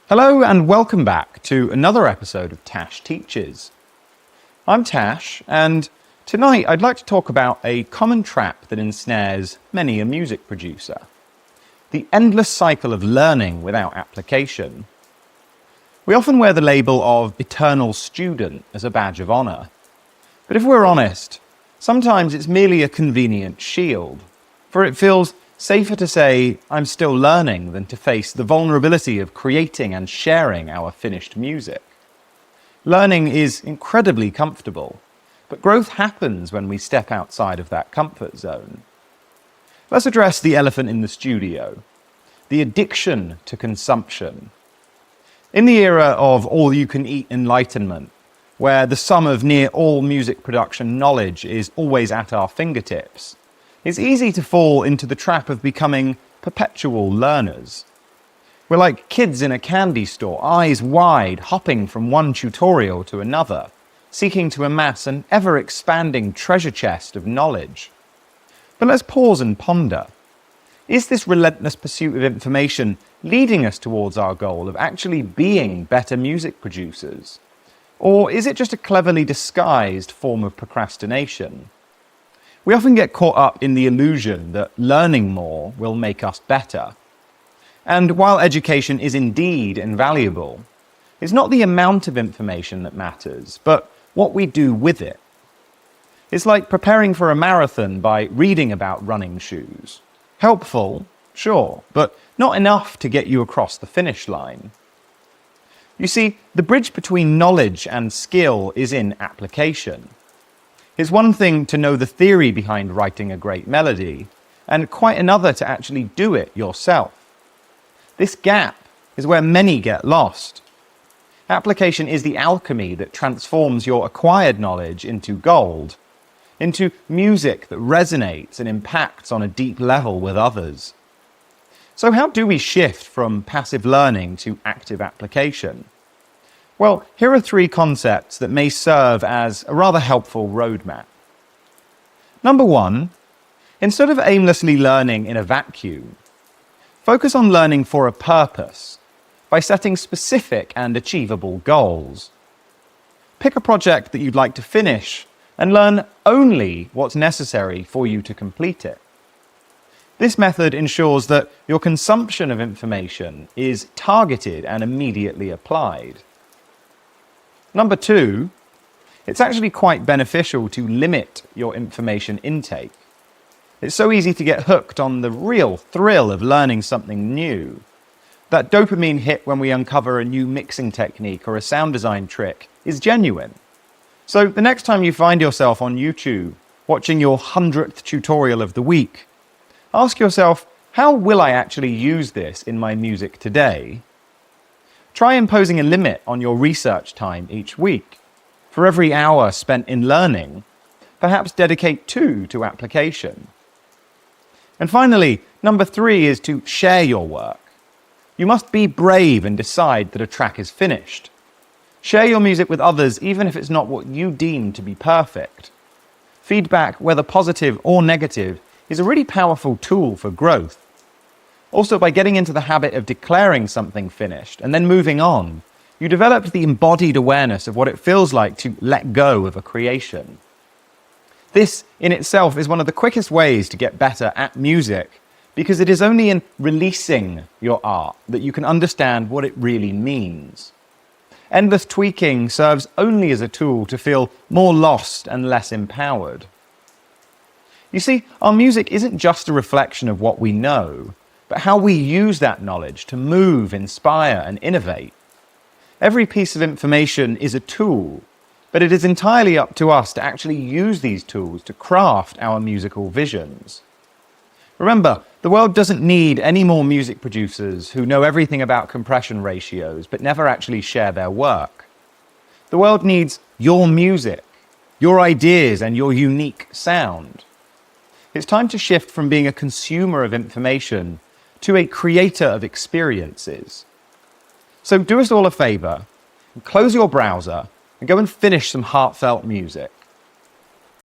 Hello and welcome back to another episode of Tash Teaches. I'm Tash, and tonight I'd like to talk about a common trap that ensnares many a music producer: the endless cycle of learning without application. We often wear the label of eternal student as a badge of honor. But if we're honest, sometimes it's merely a convenient shield, for it feels safer to say, I'm still learning, than to face the vulnerability of creating and sharing our finished music. Learning is incredibly comfortable, but growth happens when we step outside of that comfort zone. Let's address the elephant in the studio: the addiction to consumption. In the era of all-you-can-eat enlightenment, where the sum of near all music production knowledge is always at our fingertips, it's easy to fall into the trap of becoming perpetual learners. We're like kids in a candy store, eyes wide, hopping from one tutorial to another, seeking to amass an ever-expanding treasure chest of knowledge. But let's pause and ponder. Is this relentless pursuit of information leading us towards our goal of actually being better music producers? Or is it just a cleverly disguised form of procrastination? We often get caught up in the illusion that learning more will make us better. And while education is indeed invaluable, it's not the amount of information that matters, but what we do with it. It's like preparing for a marathon by reading about running shoes. Helpful, sure, but not enough to get you across the finish line. You see, the bridge between knowledge and skill is in application. It's one thing to know the theory behind writing a great melody, and quite another to actually do it yourself. This gap is where many get lost. Application is the alchemy that transforms your acquired knowledge into gold, into music that resonates and impacts on a deep level with others. So how do we shift from passive learning to active application? Well, here are three concepts that may serve as a rather helpful roadmap. Number one, instead of aimlessly learning in a vacuum, focus on learning for a purpose by setting specific and achievable goals. Pick a project that you'd like to finish and learn only what's necessary for you to complete it. This method ensures that your consumption of information is targeted and immediately applied. Number two, it's actually quite beneficial to limit your information intake. It's so easy to get hooked on the real thrill of learning something new. That dopamine hit when we uncover a new mixing technique or a sound design trick is genuine. So the next time you find yourself on YouTube watching your 100th tutorial of the week, ask yourself, how will I actually use this in my music today? Try imposing a limit on your research time each week. For every hour spent in learning, perhaps dedicate 2 to application. And finally, number 3 is to share your work. You must be brave and decide that a track is finished. Share your music with others even if it's not what you deem to be perfect. Feedback, whether positive or negative, is a really powerful tool for growth. Also, by getting into the habit of declaring something finished and then moving on, you develop the embodied awareness of what it feels like to let go of a creation. This, in itself, is one of the quickest ways to get better at music, because it is only in releasing your art that you can understand what it really means. Endless tweaking serves only as a tool to feel more lost and less empowered. You see, our music isn't just a reflection of what we know, but how we use that knowledge to move, inspire, and innovate. Every piece of information is a tool, but it is entirely up to us to actually use these tools to craft our musical visions. Remember, the world doesn't need any more music producers who know everything about compression ratios but never actually share their work. The world needs your music, your ideas, and your unique sound. It's time to shift from being a consumer of information to a creator of experiences. So do us all a favor, and close your browser and go and finish some heartfelt music.